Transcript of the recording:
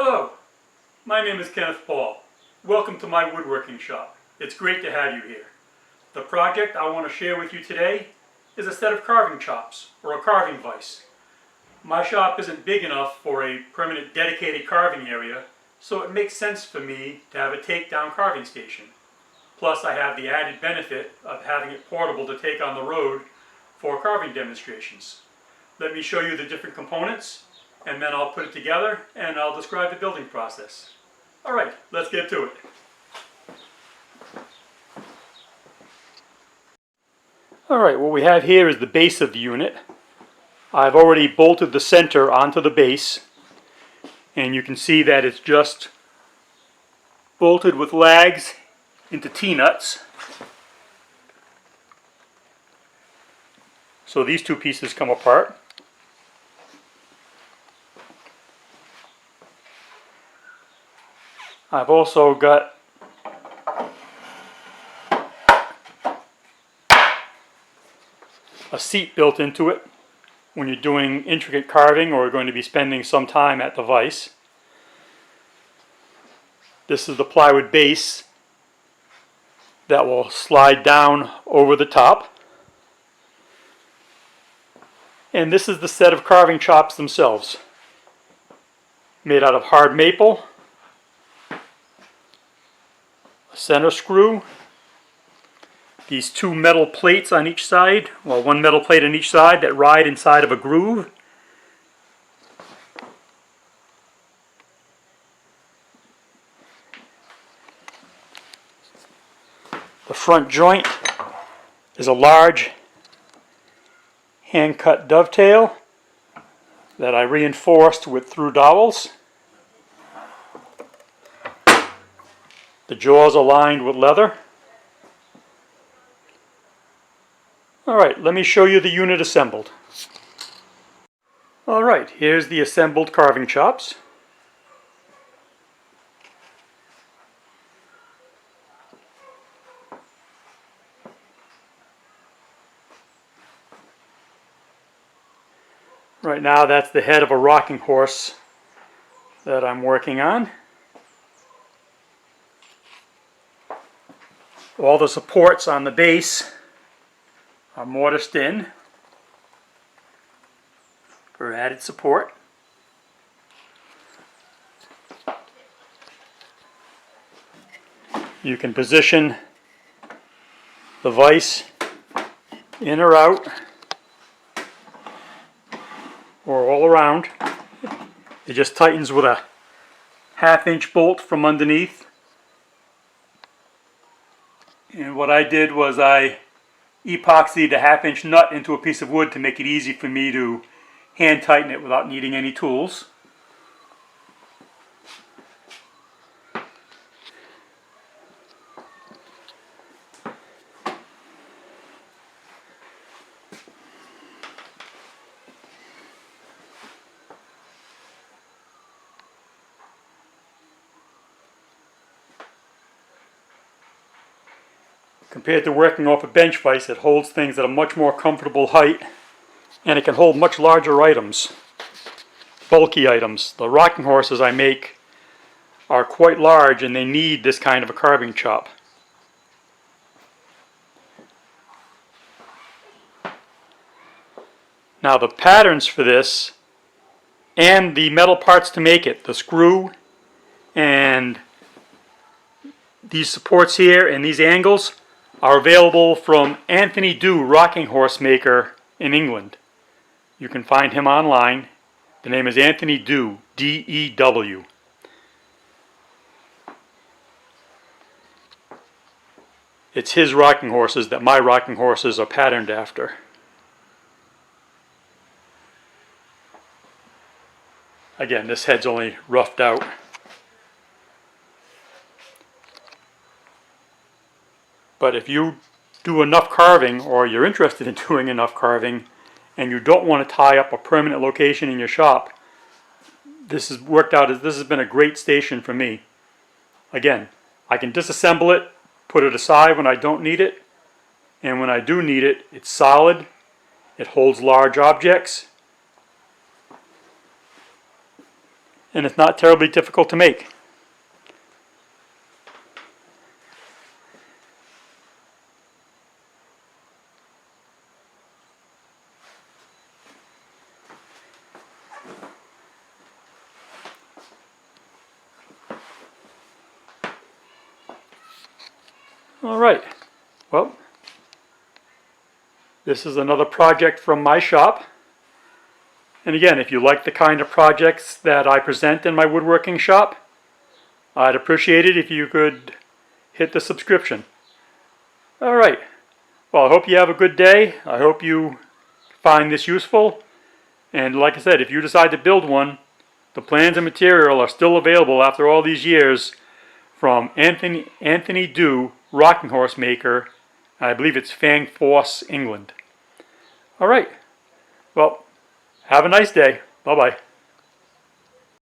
Hello, my name is Kenneth Paul. Welcome to my woodworking shop. It's great to have you here. The project I want to share with you today is a set of carving chops, or a carving vise. My shop isn't big enough for a permanent dedicated carving area, so it makes sense for me to have a takedown carving station. Plus I have the added benefit of having it portable to take on the road for carving demonstrations. Let me show you the different components, and then I'll put it together and I'll describe the building process. Alright, let's get to it. Alright, what we have here is the base of the unit. I've already bolted the center onto the base, and you can see that it's just bolted with lags into T-nuts. So these two pieces come apart. I've also got a seat built into it when you're doing intricate carving or going to be spending some time at the vise. This is the plywood base that will slide down over the top. And this is the set of carving chops themselves, made out of hard maple, a center screw, these two metal plates on each side, well, one metal plate on each side that ride inside of a groove. The front joint is a large hand-cut dovetail that I reinforced with through dowels. The jaws are lined with leather. Alright, let me show you the unit assembled. Alright, here's the assembled carving chops. Right now that's the head of a rocking horse that I'm working on. All the supports on the base are mortised in for added support. You can position the vise in or out or all around. It just tightens with a 1/2 inch bolt from underneath. And what I did was I epoxied a 1/2 inch nut into a piece of wood to make it easy for me to hand tighten it without needing any tools. Compared to working off a bench vise, it holds things at a much more comfortable height, and it can hold much larger items, bulky items. The rocking horses I make are quite large and they need this kind of a carving chop. Now the patterns for this and the metal parts to make it, the screw and these supports here and these angles, are available from Anthony Dew, rocking horse maker in England. You can find him online. The name is Anthony Dew, D-E-W. It's his rocking horses that my rocking horses are patterned after. Again, this head's only roughed out. But if you do enough carving, or you're interested in doing enough carving, and you don't want to tie up a permanent location in your shop, this has worked out as this has been a great station for me. Again, I can disassemble it, put it aside when I don't need it, and when I do need it, it's solid, it holds large objects, and it's not terribly difficult to make. Alright, well, this is another project from my shop. And again, if you like the kind of projects that I present in my woodworking shop, I'd appreciate it if you could hit the subscription. Alright, well, I hope you have a good day. I hope you find this useful. And like I said, if you decide to build one, the plans and material are still available after all these years from Anthony Dew, Rocking Horse Maker. I believe it's Fangforce, England. Alright, well, have a nice day. Bye-bye.